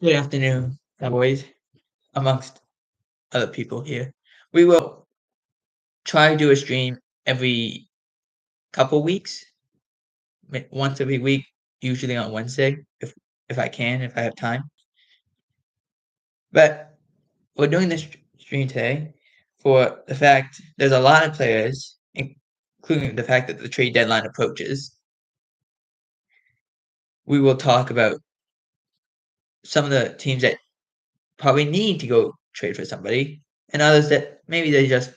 Good afternoon, Cowboys, amongst other people here. We will try to do a stream every couple weeks, once every week, usually on Wednesday, if I can, if I have time. But we're doing this stream today for the fact there's a lot of players, including the fact that the trade deadline approaches. We will talk about some of the teams that probably need to go trade for somebody, and others that maybe they just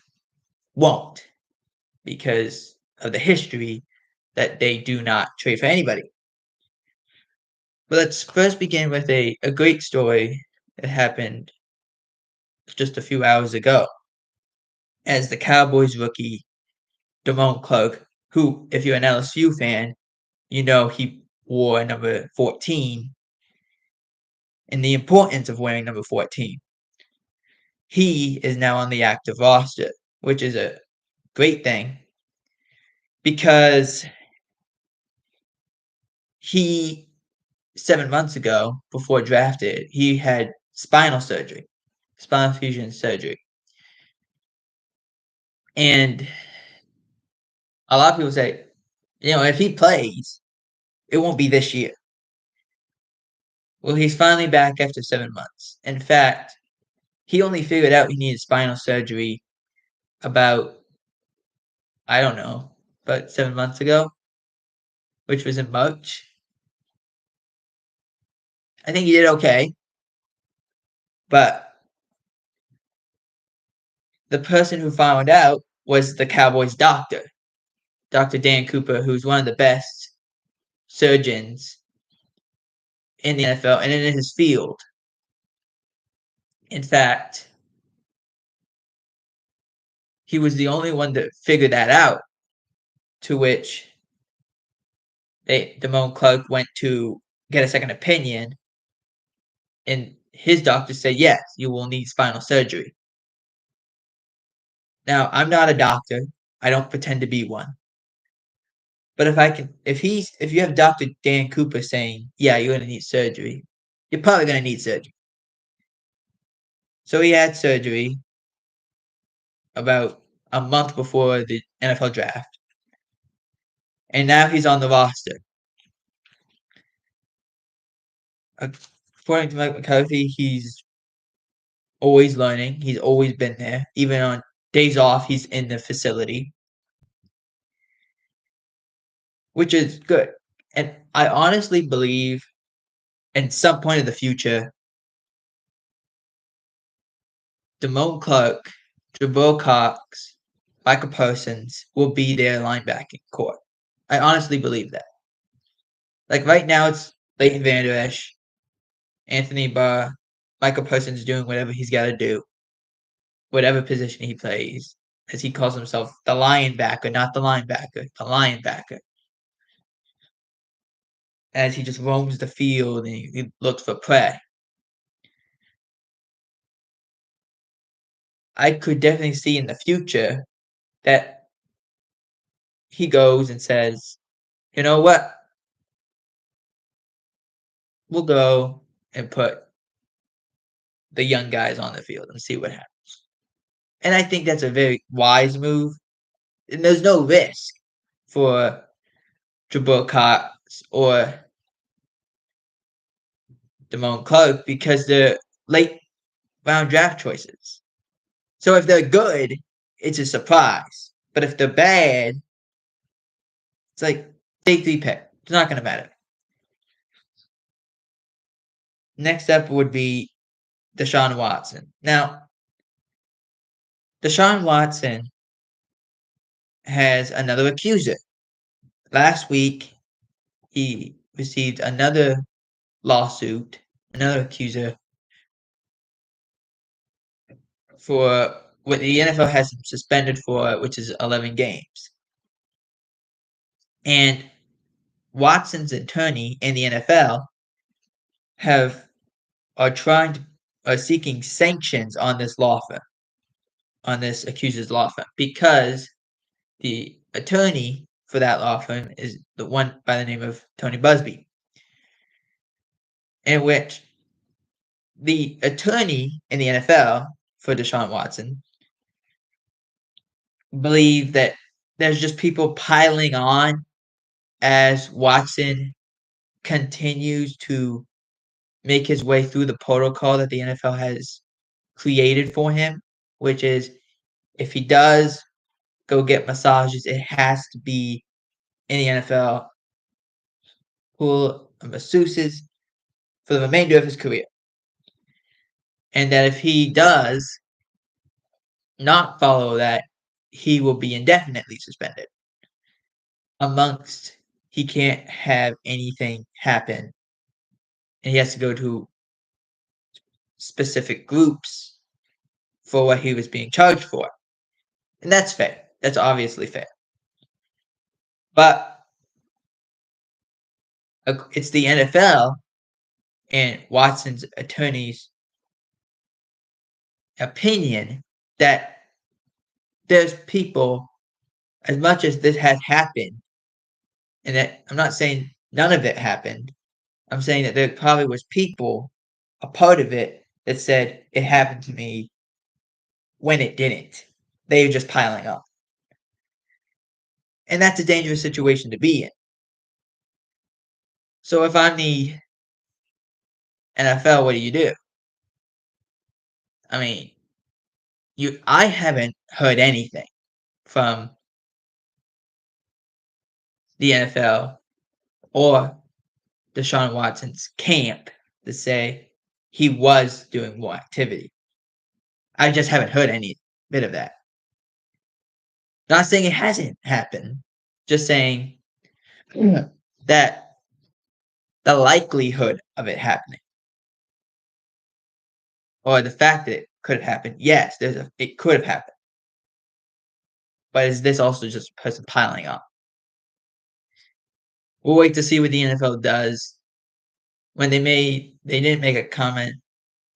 won't because of the history that they do not trade for anybody. But let's first begin with a great story that happened just a few hours ago. As the Cowboys rookie, Damone Clark, who, if you're an LSU fan, you know he wore number 14 and the importance of wearing number 14. He is now on the active roster, which is a great thing because he 7 months ago, before drafted, he had spinal fusion surgery. And a lot of people say, if he plays, it won't be this year. Well, he's finally back after 7 months. In fact, he only figured out he needed spinal surgery about, I don't know, about 7 months ago, which was in March. I think he did okay. But the person who found out was the Cowboys doctor, Dr. Dan Cooper, who's one of the best surgeons in the NFL and in his field. In fact, he was the only one to figure that out, to which Damone Clark went to get a second opinion, and his doctor said, yes, you will need spinal surgery. Now, I'm not a doctor. I don't pretend to be one. But if you have Dr. Dan Cooper saying, yeah, you're going to need surgery, you're probably going to need surgery. So he had surgery about a month before the NFL draft. And now he's on the roster. According to Mike McCarthy, he's always learning. He's always been there. Even on days off, he's in the facility, which is good. And I honestly believe in some point in the future, Damone Clark, Jabril Cox, Michael Parsons will be their linebacking core. I honestly believe that. Like right now, it's Leighton Vander Esch, Anthony Barr, Michael Parsons doing whatever he's got to do, whatever position he plays, as he calls himself the linebacker, not the linebacker, the linebacker. As he just roams the field and he looks for prey. I could definitely see in the future that he goes and says, you know what? We'll go and put the young guys on the field and see what happens. And I think that's a very wise move. And there's no risk for Jabril Cox or Damone Clark because they're late round draft choices. So if they're good, it's a surprise. But if they're bad, it's like day 3 pick. It's not going to matter. Next up would be Deshaun Watson. Now, Deshaun Watson has another accuser. Last week, he received another lawsuit, another accuser for what the NFL has him suspended for, which is 11 games. And Watson's attorney in the NFL are seeking sanctions on this law firm, on this accuser's law firm, because the attorney for that law firm is the one by the name of Tony Busby, in which the attorney in the NFL for Deshaun Watson believe that there's just people piling on as Watson continues to make his way through the protocol that the NFL has created for him, which is if he does go get massages, it has to be in the NFL pool of masseuses for the remainder of his career. And that if he does not follow that, he will be indefinitely suspended. Amongst, he can't have anything happen, and he has to go to specific groups for what he was being charged for. And that's fair. That's obviously fair. But it's the NFL and Watson's attorney's opinion that there's people, as much as this has happened, and that I'm not saying none of it happened, I'm saying that there probably was people, a part of it, that said it happened to me when it didn't. They were just piling up. And that's a dangerous situation to be in. So if I'm the NFL, what do you do? I mean, I haven't heard anything from the NFL or Deshaun Watson's camp to say he was doing more activity. I just haven't heard any bit of that. Not saying it hasn't happened, just saying that the likelihood of it happening or the fact that it could have happened, yes, it could have happened. But is this also just a person piling up? We'll wait to see what the NFL does. When they didn't make a comment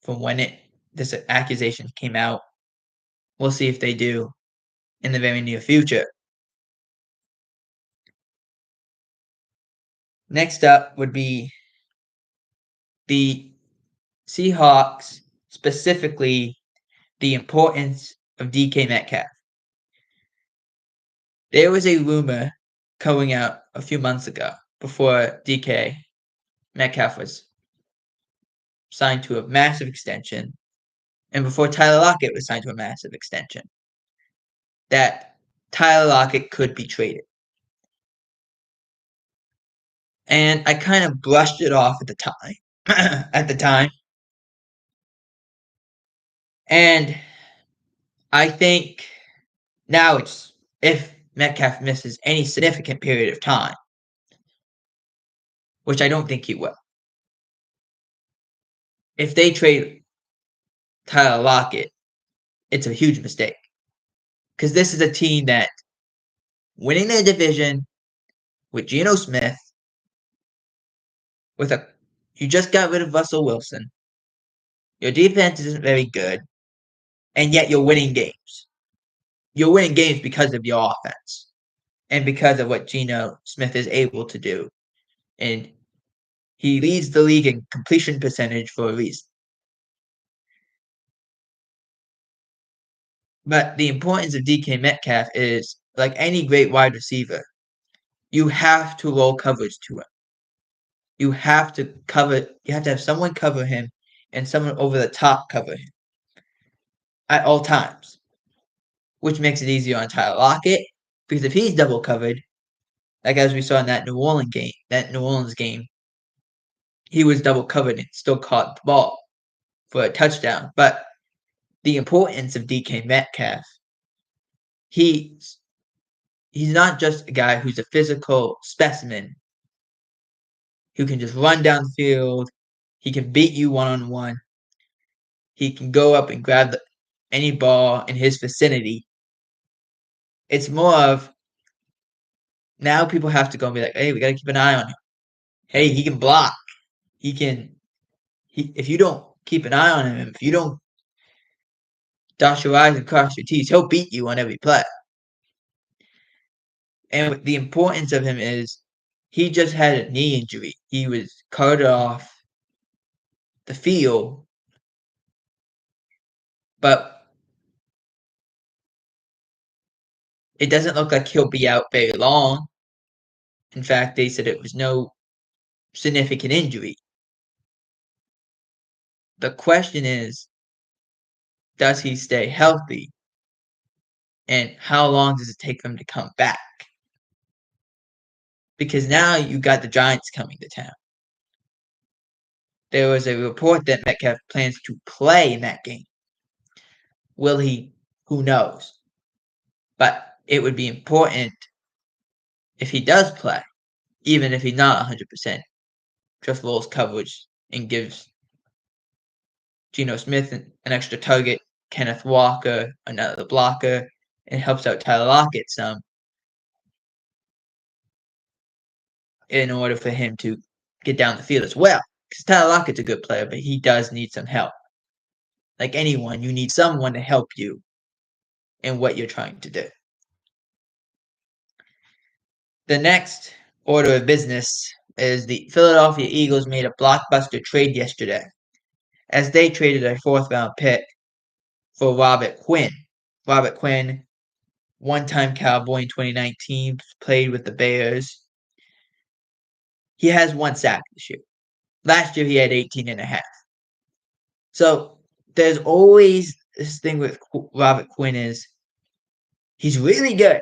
from when this accusation came out. We'll see if they do in the very near future. Next up would be the Seahawks, specifically the importance of DK Metcalf. There was a rumor coming out a few months ago before DK Metcalf was signed to a massive extension and before Tyler Lockett was signed to a massive extension that Tyler Lockett could be traded. And I kind of brushed it off at the time. And I think now it's if Metcalf misses any significant period of time, which I don't think he will. If they trade Tyler Lockett, it's a huge mistake. Because this is a team that winning their division with Geno Smith, you just got rid of Russell Wilson. Your defense isn't very good, and yet you're winning games. You're winning games because of your offense and because of what Geno Smith is able to do. And he leads the league in completion percentage for a reason. But the importance of DK Metcalf is, like any great wide receiver, you have to roll coverage to him. You have to have someone cover him and someone over the top cover him at all times, which makes it easier on Tyler Lockett because if he's double covered, like as we saw in that New Orleans game, he was double covered and still caught the ball for a touchdown. But the importance of DK Metcalf, he's not just a guy who's a physical specimen who can just run down the field. He can beat you one-on-one. He can go up and grab any ball in his vicinity. It's more of now people have to go and be like, hey, we got to keep an eye on him. Hey, he can block. If you don't keep an eye on him, if you don't dot your I's and cross your T's, he'll beat you on every play. And the importance of him is he just had a knee injury. He was carted off the field But it doesn't look like he'll be out very long. In fact, they said it was no significant injury. The question is, does he stay healthy? And how long does it take him to come back? Because now you got the Giants coming to town. There was a report that Metcalf plans to play in that game. Will he? Who knows? But it would be important if he does play, even if he's not 100%, just rolls coverage and gives Geno Smith an extra target, Kenneth Walker another blocker, and helps out Tyler Lockett some in order for him to get down the field as well. Because Tyler Lockett's a good player, but he does need some help. Like anyone, you need someone to help you in what you're trying to do. The next order of business is the Philadelphia Eagles made a blockbuster trade yesterday, as they traded a fourth-round pick for Robert Quinn. Robert Quinn, one-time Cowboy in 2019, played with the Bears. He has 1 sack this year. Last year, he had 18 and a half. So there's always this thing with Robert Quinn is he's really good.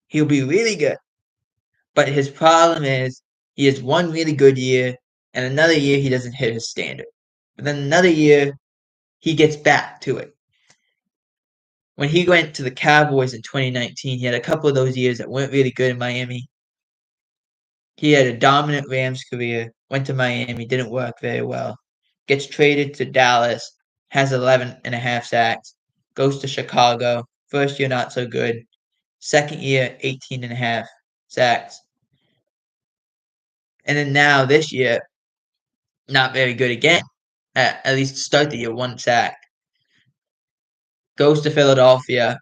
He'll be really good. But his problem is he has one really good year, and another year he doesn't hit his standard. But then another year, he gets back to it. When he went to the Cowboys in 2019, he had a couple of those years that weren't really good in Miami. He had a dominant Rams career, went to Miami, didn't work very well, gets traded to Dallas, has 11 and a half sacks, goes to Chicago, first year not so good, second year 18 and a half sacks. And then now this year, not very good again. At least to start the year, 1 sack. Goes to Philadelphia.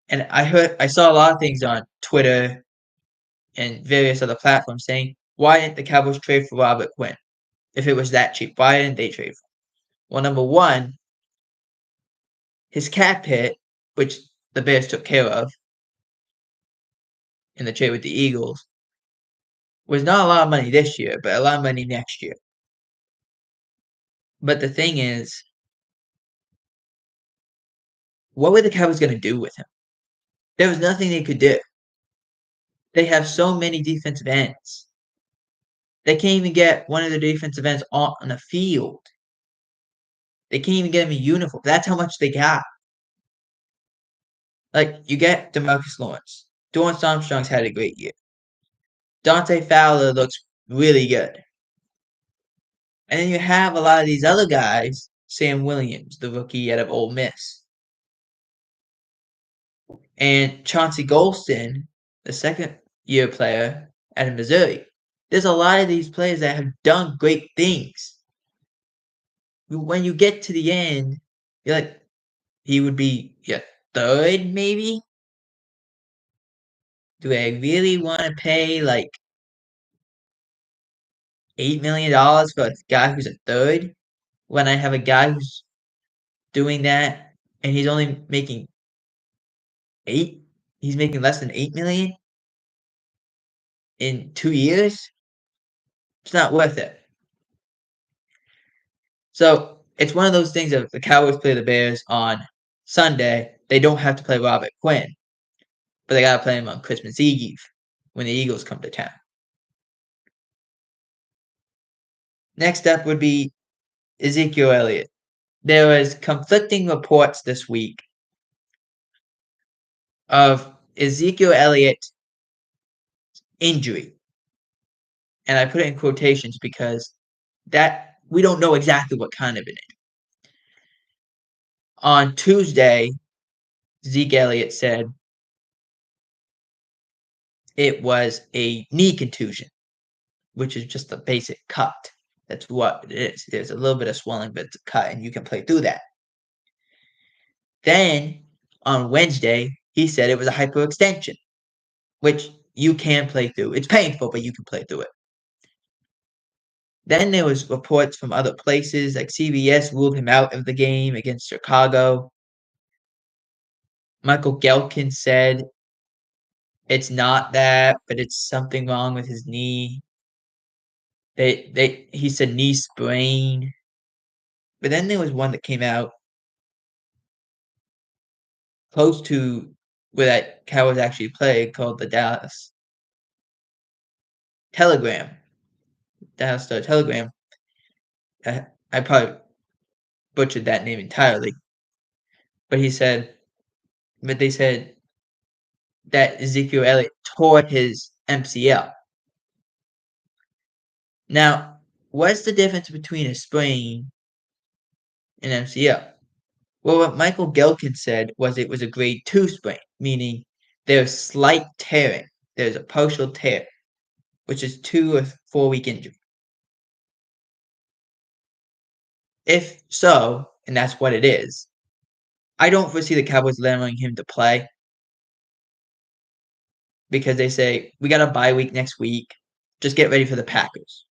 And I saw a lot of things on Twitter and various other platforms saying, why didn't the Cowboys trade for Robert Quinn? If it was that cheap, why didn't they trade for him? Well, number one, his cap hit, which the Bears took care of in the trade with the Eagles, was not a lot of money this year, but a lot of money next year. But the thing is, what were the Cowboys going to do with him? There was nothing they could do. They have so many defensive ends. They can't even get one of the defensive ends on the field. They can't even get him a uniform. That's how much they got. Like, you get DeMarcus Lawrence. Dorrance Armstrong's had a great year. Dante Fowler looks really good. And then you have a lot of these other guys, Sam Williams, the rookie out of Ole Miss, and Chauncey Golston, the second-year player out of Missouri. There's a lot of these players that have done great things. When you get to the end, you're like, he would be your third, maybe? Do I really want to pay like $8 million for a guy who's a third when I have a guy who's doing that and he's only making eight? He's making less than 8 million in 2 years? It's not worth it. So it's one of those things that if the Cowboys play the Bears on Sunday, they don't have to play Robert Quinn, but they got to play him on Christmas Eve when the Eagles come to town. Next up would be Ezekiel Elliott. There was conflicting reports this week of Ezekiel Elliott's injury. And I put it in quotations because that we don't know exactly what kind of an injury. On Tuesday, Zeke Elliott said it was a knee contusion, which is just a basic cut. That's what it is. There's a little bit of swelling, but it's a cut, and you can play through that. Then, on Wednesday, he said it was a hyperextension, which you can play through. It's painful, but you can play through it. Then there was reports from other places, like CBS ruled him out of the game against Chicago. Michael Gehlken said it's not that, but it's something wrong with his knee. He said knee sprain. But then there was one that came out close to where that Cowboys actually played called the Dallas Telegram. Dallas Star Telegram. I probably butchered that name entirely. But they said that Ezekiel Elliott tore his MCL. Now, what's the difference between a sprain and MCL? Well, what Michael Gehlken said was it was a grade 2 sprain, meaning there's slight tearing. There's a partial tear, which is 2 or 4 week injury. If so, and that's what it is, I don't foresee the Cowboys allowing him to play because they say, we got a bye week next week. Just get ready for the Packers,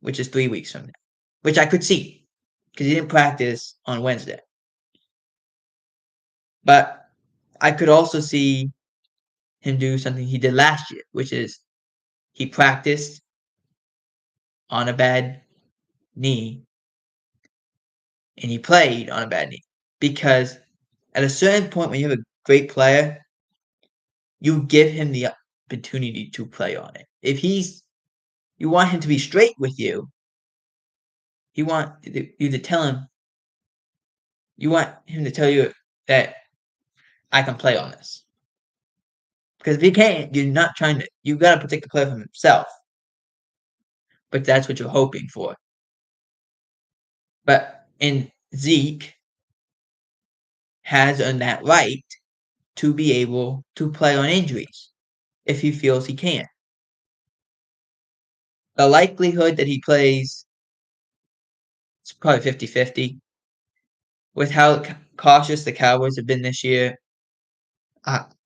which is 3 weeks from now, which I could see because he didn't practice on Wednesday. But I could also see him do something he did last year, which is he practiced on a bad knee and he played on a bad knee. Because at a certain point when you have a great player, you give him the opportunity to play on it. If you want him to be straight with you, you want you to tell him, you want him to tell you that I can play on this. Because if he can't, you're not trying to, you got to protect the player from himself. But that's what you're hoping for. But in Zeke has earned that right to be able to play on injuries if he feels he can. The likelihood that he plays is probably 50-50. With how cautious the Cowboys have been this year,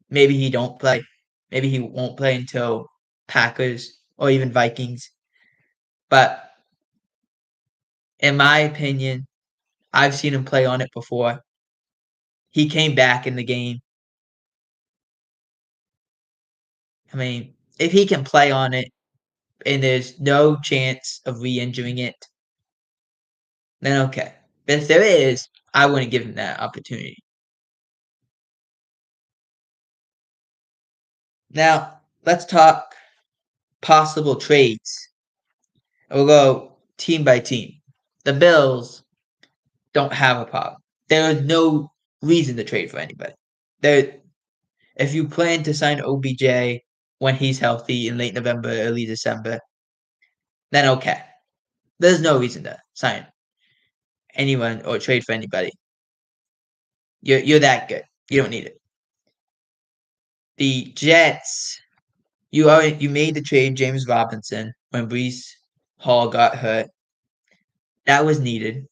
maybe he don't play. Maybe he won't play until Packers or even Vikings. But in my opinion, I've seen him play on it before. He came back in the game. I mean, if he can play on it and there's no chance of re-injuring it, then okay. But if there is, I wouldn't give him that opportunity. Now, let's talk possible trades. We'll go team by team. The Bills don't have a problem. There is no reason to trade for anybody. If you plan to sign OBJ when he's healthy in late November, early December, then okay. There's no reason to sign anyone or trade for anybody. You're that good. You don't need it. The Jets, you made the trade James Robinson when Breece Hall got hurt. That was needed.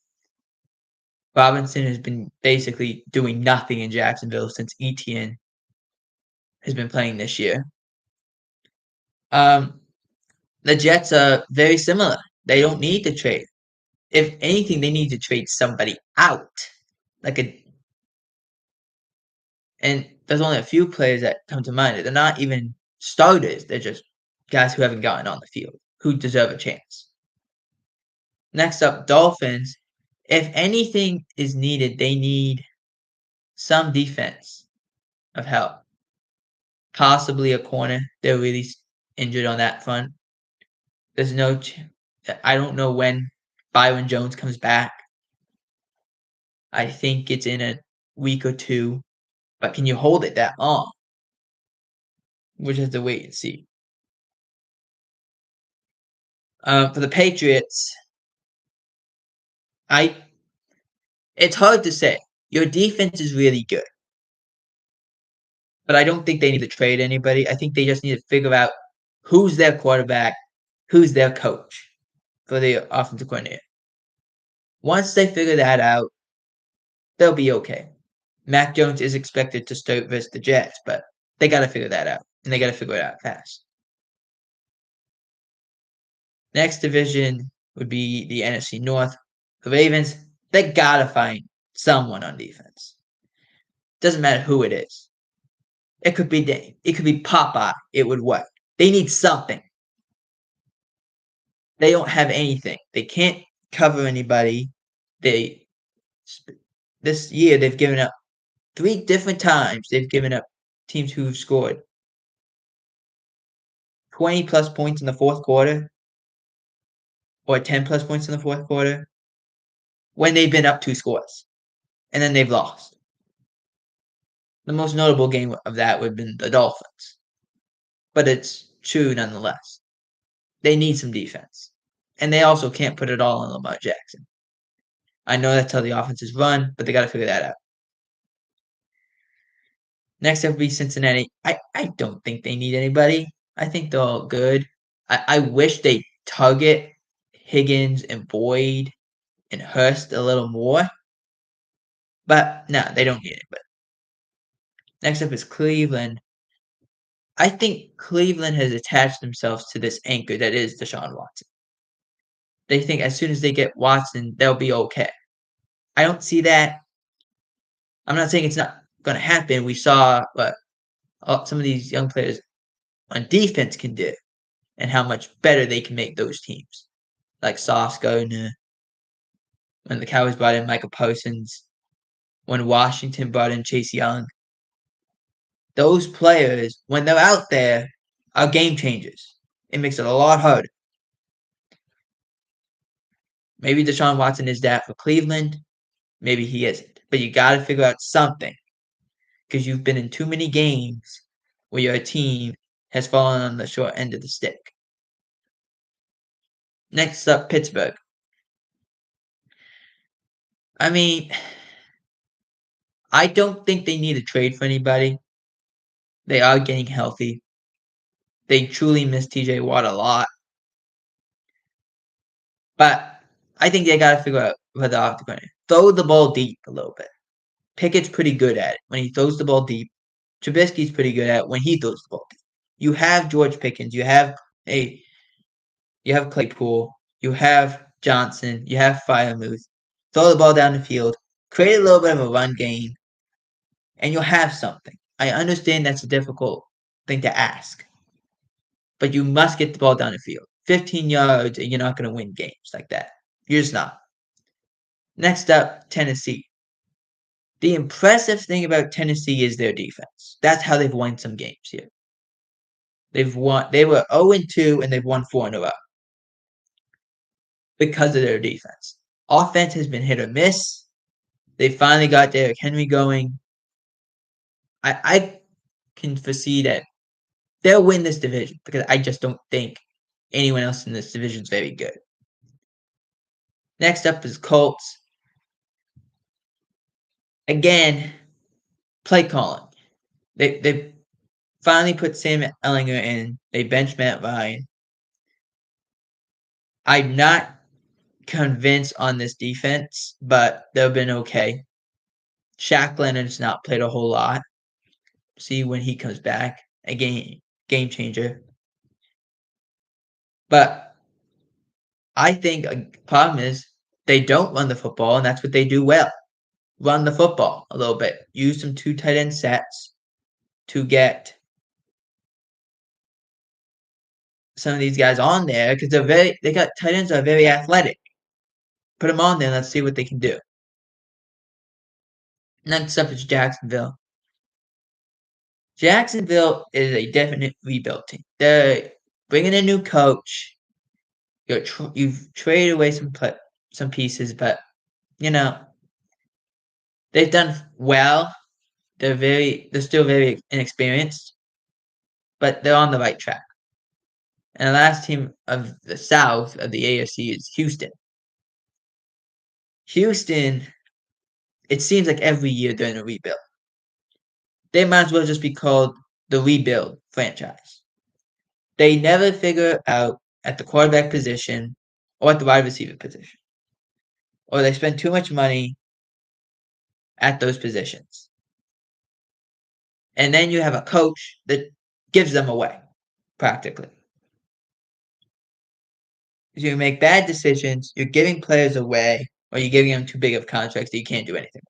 Robinson has been basically doing nothing in Jacksonville since Etienne has been playing this year. The Jets are very similar. They don't need to trade. If anything, they need to trade somebody out. And there's only a few players that come to mind. They're not even starters. They're just guys who haven't gotten on the field, who deserve a chance. Next up, Dolphins. If anything is needed, they need some defense of help. Possibly a corner. They're really injured on that front. There's no I don't know when Byron Jones comes back. I think it's in a week or two. But can you hold it that long? We'll just have to wait and see. For the Patriots, it's hard to say. Your defense is really good. But I don't think they need to trade anybody. I think they just need to figure out who's their quarterback, who's their coach for the offensive coordinator. Once they figure that out, they'll be okay. Mac Jones is expected to start versus the Jets, but they got to figure that out, and they got to figure it out fast. Next division, would be the NFC North. The Ravens, they gotta find someone on defense. Doesn't matter who it is. It could be Dave. It could be Popeye. It would work. They need something. They don't have anything. They can't cover anybody. This year they've given up 3 different times. They've given up teams who've scored 20 plus points in the fourth quarter or 10 plus points in the fourth quarter when they've been up 2 scores, and then they've lost. The most notable game of that would have been the Dolphins, but it's true nonetheless. They need some defense, and they also can't put it all on Lamar Jackson. I know that's how the offense is run, but they got to figure that out. Next up would be Cincinnati. I don't think they need anybody. I think they're all good. I wish they target Higgins and Boyd and Hurst a little more. But no, they don't need it. But next up is Cleveland. I think Cleveland has attached themselves to this anchor that is Deshaun Watson. They think as soon as they get Watson, they'll be okay. I don't see that. I'm not saying it's not going to happen. We saw what some of these young players on defense can do and how much better they can make those teams. Like Sauce Gardner, when the Cowboys brought in Michael Parsons, when Washington brought in Chase Young. Those players, when they're out there, are game changers. It makes it a lot harder. Maybe Deshaun Watson is that for Cleveland. Maybe he isn't. But you got to figure out something because you've been in too many games where your team has fallen on the short end of the stick. Next up, Pittsburgh. I mean, I don't think they need to trade for anybody. They are getting healthy. They truly miss TJ Watt a lot. But I think they got to figure out whether they're going to throw the ball deep a little bit. Pickett's pretty good at it when he throws the ball deep. Trubisky's pretty good at it when he throws the ball deep. You have George Pickens. You have Claypool. You have Johnson. You have Freiermuth. Throw the ball down the field. Create a little bit of a run game. And you'll have something. I understand that's a difficult thing to ask. But you must get the ball down the field. 15 yards and you're not going to win games like that. You're just not. Next up, Tennessee. The impressive thing about Tennessee is their defense. That's how they've won some games here. They were 0-2 and they've won 4 in a row because of their defense. Offense has been hit or miss. They finally got Derrick Henry going. I can foresee that they'll win this division because I just don't think anyone else in this division is very good. Next up is Colts. Again, play calling. They finally put Sam Ehlinger in. They benched Matt Ryan. I'm not convinced on this defense, but they've been okay. Shaq Leonard's not played a whole lot. See when he comes back. A game changer. But I think a problem is they don't run the football, and that's what they do well. Run the football a little bit. Use some 2 tight end sets to get some of these guys on there because they got tight ends that are very athletic. Put them on there and let's see what they can do. Next up is Jacksonville. Jacksonville is a definite rebuild team. They're bringing a new coach. You've traded away some pieces, but they've done well. They're still very inexperienced, but they're on the right track. And the last team of the South of the AFC is Houston. Houston, it seems like every year they're in a rebuild. They might as well just be called the rebuild franchise. They never figure out at the quarterback position or at the wide receiver position. Or they spend too much money at those positions. And then you have a coach that gives them away, practically. is you make bad decisions, you're giving players away, or you're giving them too big of contracts that you can't do anything.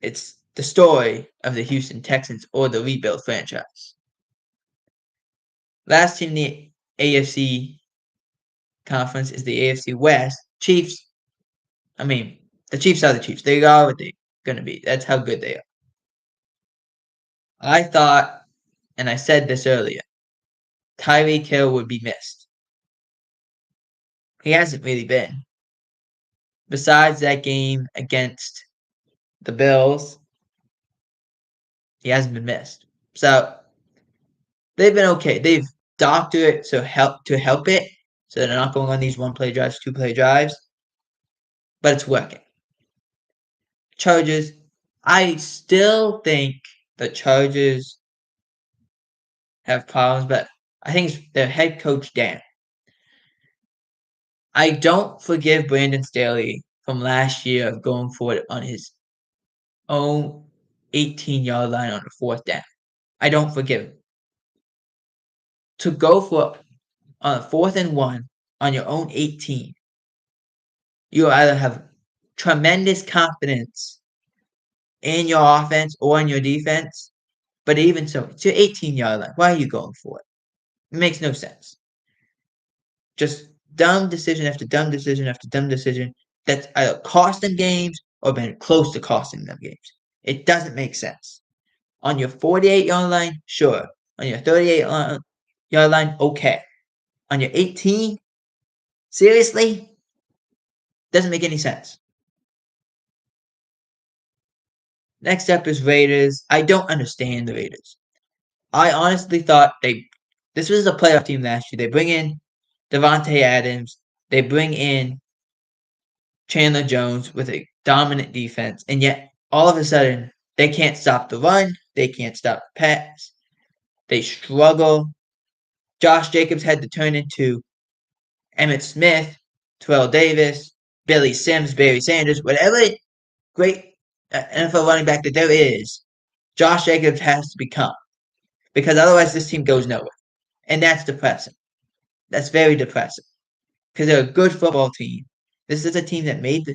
It's the story of the Houston Texans or the rebuild franchise. Last team in the AFC conference is the AFC West. Chiefs, the Chiefs are the Chiefs. They are what they're going to be. That's how good they are. I thought, and I said this earlier, Tyreek Hill would be missed. He hasn't really been. Besides that game against the Bills, he hasn't been missed. So they've been okay. They've doctored it to help it, so they're not going on these 1-play drives, 2-play drives. But it's working. Chargers, I still think the Chargers have problems, but I think it's their head coach Dan. I don't forgive Brandon Staley from last year of going for it on his own 18-yard line on the 4th down. I don't forgive him. To go for on a 4th and 1 on your own 18, you either have tremendous confidence in your offense or in your defense, but even so, it's your 18-yard line. Why are you going for it? It makes no sense. Just dumb decision after dumb decision after dumb decision that's either cost them games or been close to costing them games. It doesn't make sense. On your 48-yard line, sure. On your 38-yard line, okay. On your 18, seriously? Doesn't make any sense. Next up is Raiders. I don't understand the Raiders. I honestly thought this was a playoff team last year. They bring in Davante Adams. They bring in Chandler Jones with a dominant defense, and yet all of a sudden they can't stop the run. They can't stop the pass. They struggle. Josh Jacobs had to turn into Emmitt Smith, Terrell Davis, Billy Sims, Barry Sanders, whatever great NFL running back that there is, Josh Jacobs has to become, because otherwise this team goes nowhere. And that's depressing. That's very depressing, because they're a good football team. This is a team that made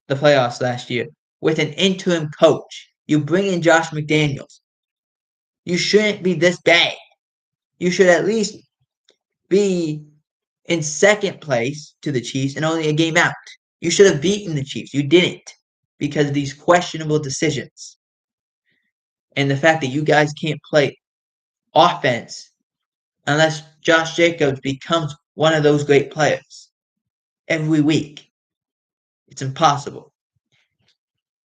the playoffs last year with an interim coach. You bring in Josh McDaniels. You shouldn't be this bad. You should at least be in second place to the Chiefs and only a game out. You should have beaten the Chiefs. You didn't, because of these questionable decisions. And the fact that you guys can't play offense unless Josh Jacobs becomes one of those great players every week. It's impossible.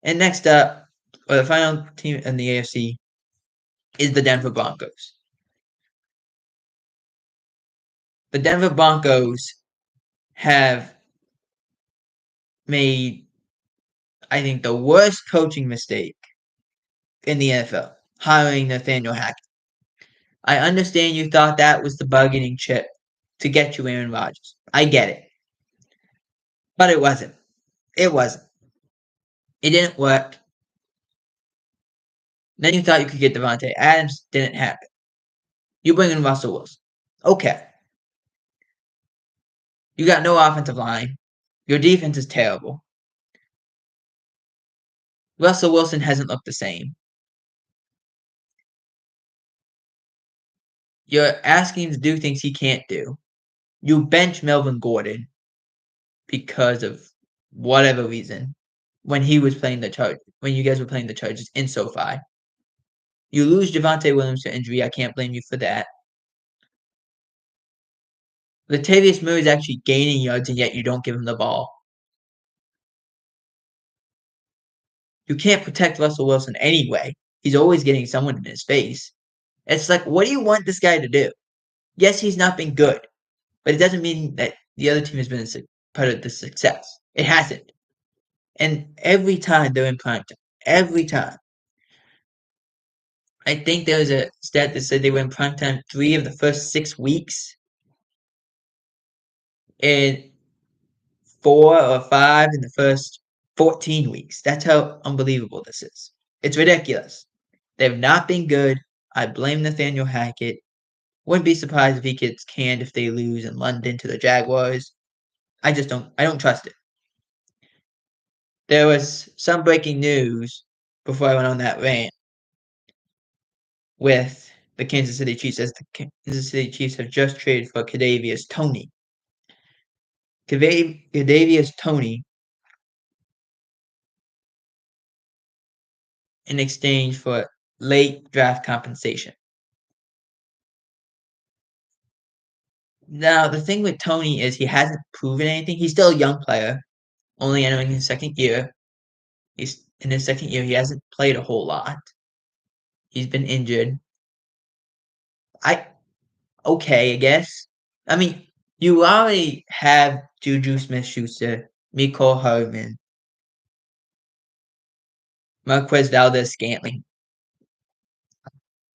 And next up, or the final team in the AFC, is the Denver Broncos. The Denver Broncos have made, I think, the worst coaching mistake in the NFL, hiring Nathaniel Hackett. I understand you thought that was the bargaining chip to get you Aaron Rodgers. I get it. But it wasn't. It wasn't. It didn't work. Then you thought you could get Davante Adams. Didn't happen. You bring in Russell Wilson. Okay. You got no offensive line. Your defense is terrible. Russell Wilson hasn't looked the same. You're asking him to do things he can't do. You bench Melvin Gordon because of whatever reason when he was playing the Chargers, when you guys were playing the Chargers in SoFi. You lose Javonte Williams to injury. I can't blame you for that. Latavius Murray is actually gaining yards, and yet you don't give him the ball. You can't protect Russell Wilson anyway. He's always getting someone in his face. It's like, what do you want this guy to do? Yes, he's not been good, but it doesn't mean that the other team has been part of the success. It hasn't. And every time they're in prime time, every time. I think there was a stat that said they were in prime time 3 of the first 6 weeks, and 4 or 5 in the first 14 weeks. That's how unbelievable this is. It's ridiculous. They've not been good. I blame Nathaniel Hackett Wouldn't be surprised if he gets canned if they lose in London to the Jaguars. I don't trust it. There was some breaking news before I went on that rant with the Kansas City Chiefs, as the Kansas City Chiefs have just traded for Kadarius Toney. Kadarius Toney, in exchange for late draft compensation. Now, the thing with Toney is he hasn't proven anything. He's still a young player, only entering his second year. He's in his second year. He hasn't played a whole lot. He's been injured. Okay, I guess. I mean, you already have Juju Smith-Schuster, Mecole Hardman, Marquez Valdes-Scantling.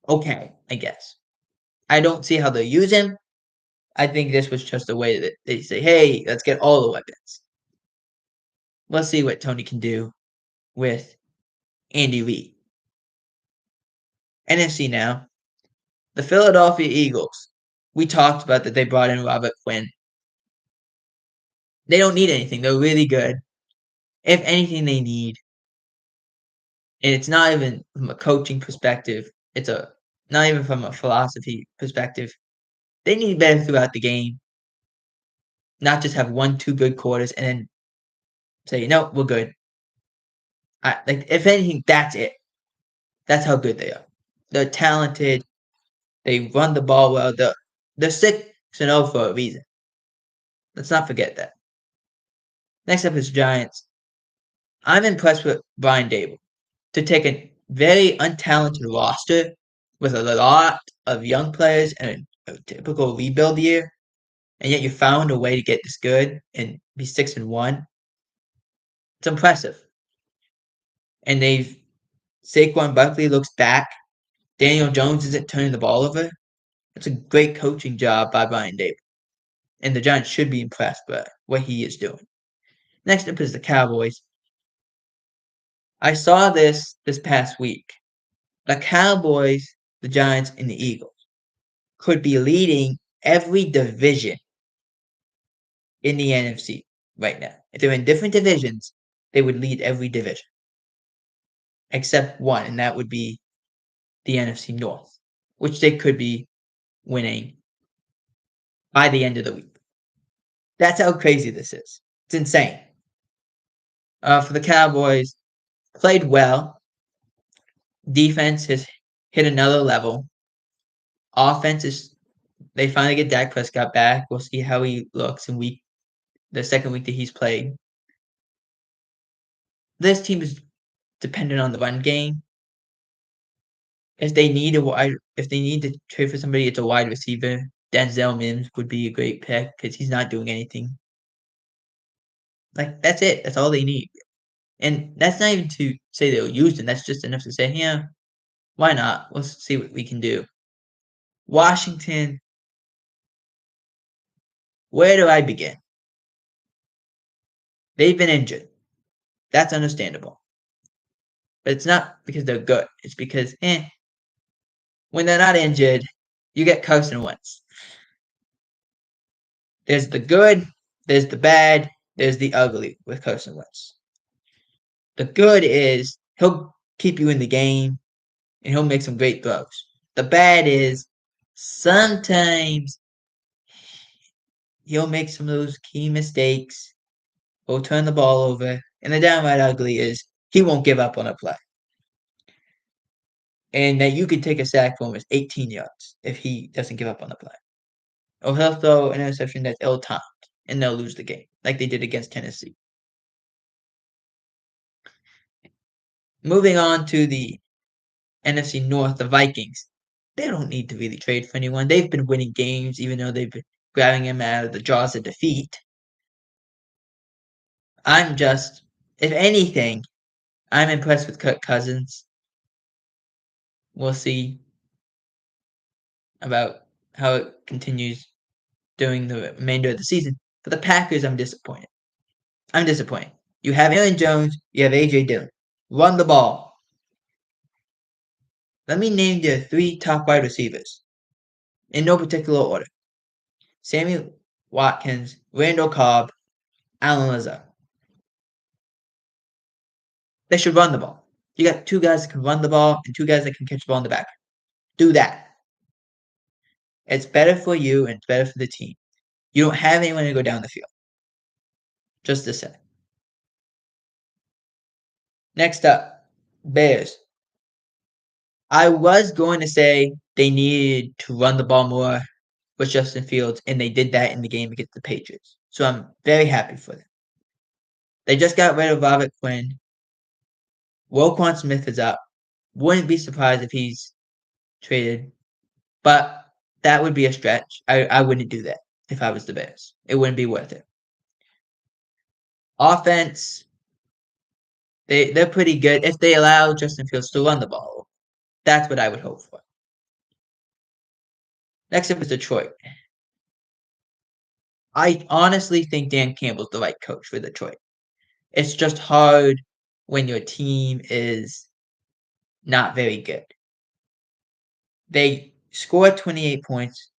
Okay, I guess. I don't see how they'll use him. I think this was just a way that they say, hey, let's get all the weapons. Let's see what Toney can do with Andy Reid. NFC now. The Philadelphia Eagles. We talked about that they brought in Robert Quinn. They don't need anything. They're really good. If anything they need, and it's not even from a coaching perspective, not even from a philosophy perspective. They need better throughout the game. Not just have 1-2 good quarters and then say, no, we're good. If anything, that's it. That's how good they are. They're talented. They run the ball well. They're 6-0 for a reason. Let's not forget that. Next up is Giants. I'm impressed with Brian Daboll to take a very untalented roster with a lot of young players and a typical rebuild year, and yet you found a way to get this good and be 6-1. It's impressive. And Saquon Barkley looks back. Daniel Jones isn't turning the ball over. It's a great coaching job by Brian Daboll. And the Giants should be impressed by what he is doing. Next up is the Cowboys. I saw this past week. The Cowboys, the Giants, and the Eagles could be leading every division in the NFC right now. If they're in different divisions, they would lead every division. Except one, and that would be the NFC North, which they could be winning by the end of the week. That's how crazy this is. It's insane. For the Cowboys, played well. Defense has hit another level. Offense is, they finally get Dak Prescott back. We'll see how he looks in the second week that he's played. This team is dependent on the run game. If they need to trade for somebody, it's a wide receiver. Denzel Mims would be a great pick because he's not doing anything. That's it. That's all they need. And that's not even to say they'll use him. That's just enough to say, yeah, why not? Let's see what we can do. Washington, where do I begin? They've been injured. That's understandable. But it's not because they're good. It's because, when they're not injured, you get Carson Wentz. There's the good, there's the bad, there's the ugly with Carson Wentz. The good is he'll keep you in the game and he'll make some great throws. The bad is sometimes he'll make some of those key mistakes. He'll turn the ball over. And the downright ugly is he won't give up on a play. And that you could take a sack from him as 18 yards if he doesn't give up on the play. Or he'll throw an interception that's ill-timed and they'll lose the game, like they did against Tennessee. Moving on to the NFC North, the Vikings. They don't need to really trade for anyone. They've been winning games, even though they've been grabbing him out of the jaws of defeat. If anything, I'm impressed with Kirk Cousins. We'll see about how it continues during the remainder of the season. For the Packers, I'm disappointed. You have Aaron Jones, you have A.J. Dillon. Run the ball. Let me name your 3 top wide receivers. in no particular order. Sammy Watkins, Randall Cobb, Allen Lazard. They should run the ball. You got 2 guys that can run the ball and 2 guys that can catch the ball in the back. Do that. It's better for you and it's better for the team. You don't have anyone to go down the field. Just to say. Next up, Bears. I was going to say they needed to run the ball more with Justin Fields, and they did that in the game against the Patriots. So I'm very happy for them. They just got rid of Robert Quinn. Roquan Smith is up. Wouldn't be surprised if he's traded, but that would be a stretch. I wouldn't do that if I was the Bears. It wouldn't be worth it. Offense, they're pretty good if they allow Justin Fields to run the ball. That's what I would hope for. Next up is Detroit. I honestly think Dan Campbell's the right coach for Detroit. It's just hard when your team is not very good. They scored 28 points.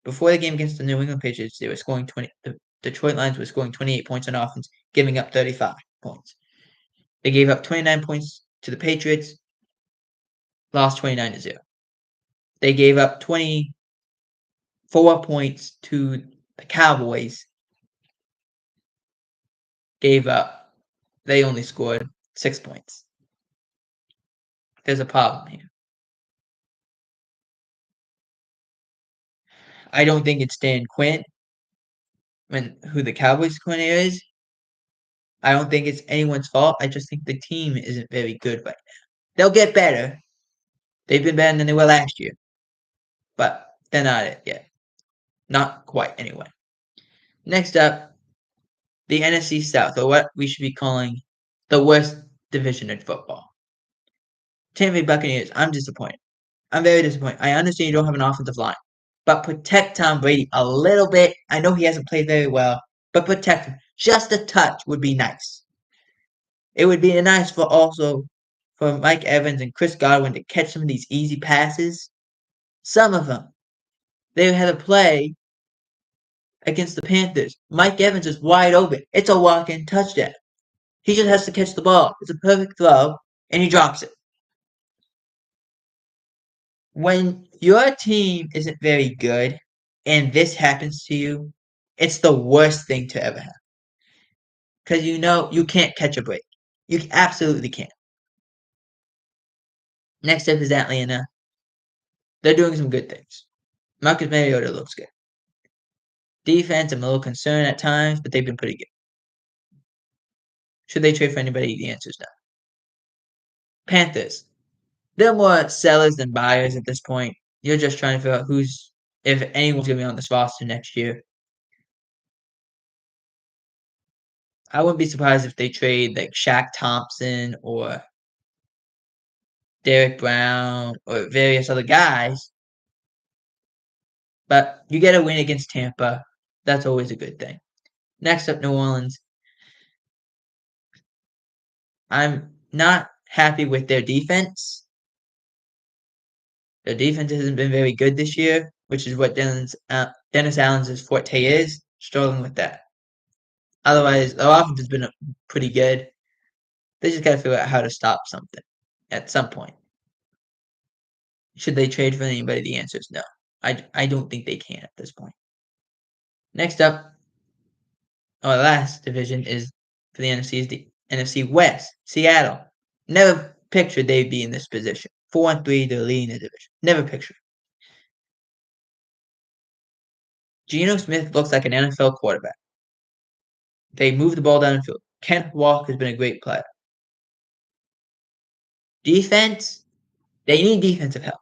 Before the game against the New England Patriots, they were scoring 20. The Detroit Lions were scoring 28 points on offense, giving up 35 points. They gave up 29 points to the Patriots, lost 29-0. They gave up 24 points to the Cowboys. They only scored 6 points. There's a problem here. I don't think it's Dan Quinn, who the Cowboys coordinator is. I don't think it's anyone's fault. I just think the team isn't very good right now. They'll get better. They've been better than they were last year. But they're not it yet. Not quite, anyway. Next up, the NFC South, or what we should be calling the worst division in football. Tampa Bay Buccaneers, I'm disappointed. I'm very disappointed. I understand you don't have an offensive line, but protect Tom Brady a little bit. I know he hasn't played very well, but protect him. Just a touch would be nice. It would be nice for Mike Evans and Chris Godwin to catch some of these easy passes. Some of them. They had a play against the Panthers. Mike Evans is wide open. It's a walk-in touchdown. He just has to catch the ball. It's a perfect throw, and he drops it. When your team isn't very good and this happens to you, it's the worst thing to ever happen. Because you know you can't catch a break. You absolutely can't. Next up is Atlanta. They're doing some good things. Marcus Mariota looks good. Defense, I'm a little concerned at times, but they've been pretty good. Should they trade for anybody? The answer is no. Panthers. They're more sellers than buyers at this point. You're just trying to figure out if anyone's going to be on this roster next year. I wouldn't be surprised if they trade like Shaq Thompson or Derek Brown or various other guys. But you get a win against Tampa. That's always a good thing. Next up, New Orleans. I'm not happy with their defense. Their defense hasn't been very good this year, which is what Dennis Allen's forte is. Struggling with that. Otherwise, their offense has been pretty good. They just got to figure out how to stop something at some point. Should they trade for anybody? The answer is no. I don't think they can at this point. Next up, our last division is for the NFC is the NFC West. Seattle. Never pictured they'd be in this position. 4-3, they're leading the division. Never pictured. Geno Smith looks like an NFL quarterback. They move the ball down the field. Kenneth Walker has been a great player. Defense, they need defensive help.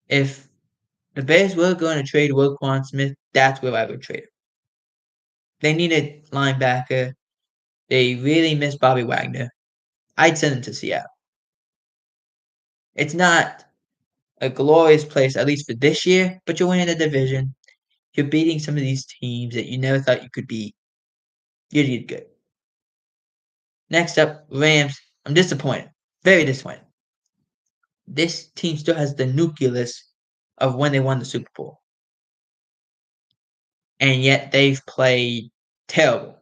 If the Bears were going to trade Roquan Smith, that's where I would trade him. They need a linebacker. They really miss Bobby Wagner. I'd send him to Seattle. It's not a glorious place, at least for this year, but you're winning the division. You're beating some of these teams that you never thought you could beat. You did good. Next up, Rams. I'm disappointed. Very disappointed. This team still has the nucleus of when they won the Super Bowl. And yet they've played terrible.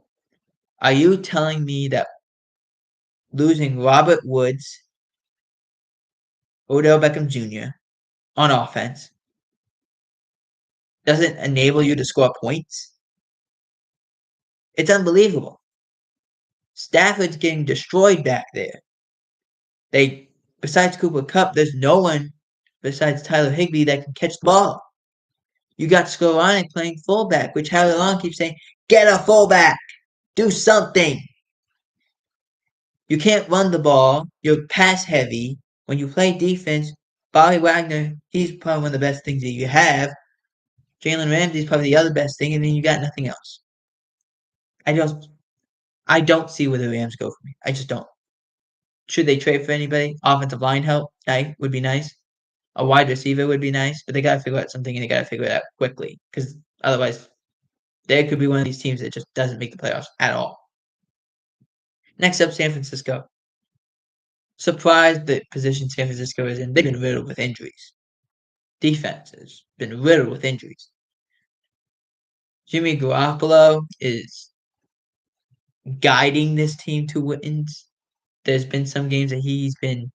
Are you telling me that losing Robert Woods, Odell Beckham Jr. on offense doesn't enable you to score points? It's unbelievable. Stafford's getting destroyed back there. Besides Cooper Kupp, there's no one besides Tyler Higbee that can catch the ball. You got Skoranek playing fullback, which Howie Long keeps saying, get a fullback, do something. You can't run the ball. You're pass heavy. When you play defense, Bobby Wagner, he's probably one of the best things that you have. Jalen Ramsey's probably the other best thing, and then you got nothing else. I don't see where the Rams go from here. I just don't. Should they trade for anybody? Offensive line help, would be nice. A wide receiver would be nice, but they got to figure out something, and they got to figure it out quickly, because otherwise, they could be one of these teams that just doesn't make the playoffs at all. Next up, San Francisco. Surprised the position San Francisco is in. They've been riddled with injuries. Defense has been riddled with injuries. Jimmy Garoppolo is guiding this team to wins. There's been some games that he's been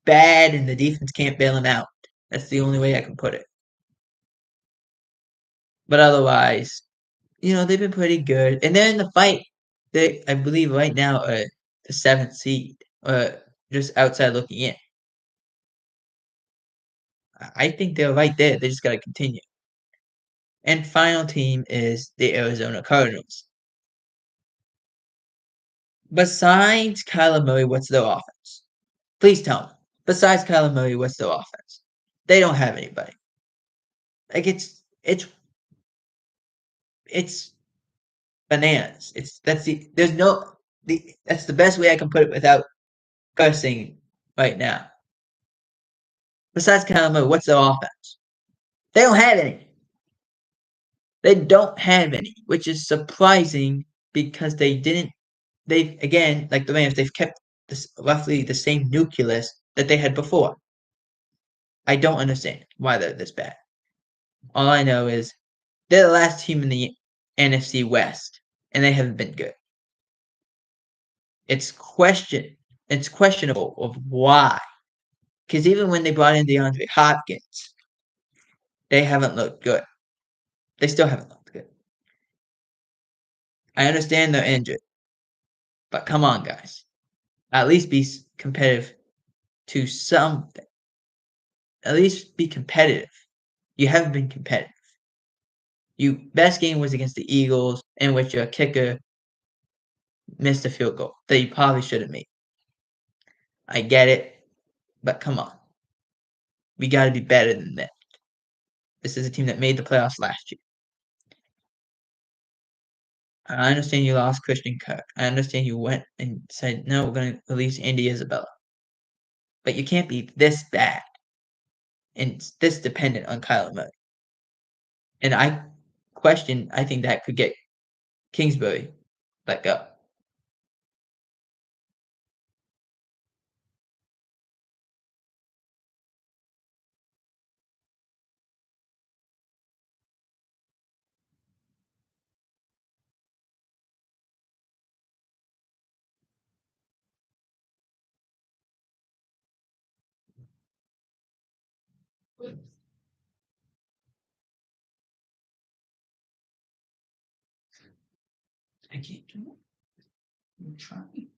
bad, and the defense can't bail him out. That's the only way I can put it. But otherwise, they've been pretty good. And they're in the fight. They, I believe, right now are the 7th seed, just outside looking in. I think they're right there. They just got to continue. And final team is the Arizona Cardinals. Besides Kyler Murray, what's their offense? Please tell me. Besides Kyler Murray, what's their offense? They don't have anybody. Like it's bananas. That's the best way I can put it without cursing right now. Besides Kyler Murray, what's their offense? They don't have any. They don't have any, which is surprising because again, like the Rams, they've kept roughly the same nucleus that they had before. I don't understand why they're this bad. All I know is they're the last team in the NFC West, and they haven't been good. It's questionable of why. Because even when they brought in DeAndre Hopkins, they haven't looked good. They still haven't looked good. I understand they're injured, but come on, guys. At least be competitive to something. At least be competitive. You haven't been competitive. Your best game was against the Eagles, in which your kicker missed a field goal that you probably should have made. I get it, but come on. We got to be better than that. This is a team that made the playoffs last year. I understand you lost Christian Kirk. I understand you went and said, no, we're going to release Andy Isabella. But you can't be this bad and this dependent on Kyler Murray. And I think that could get Kingsbury let go. I can't do it. I'm trying.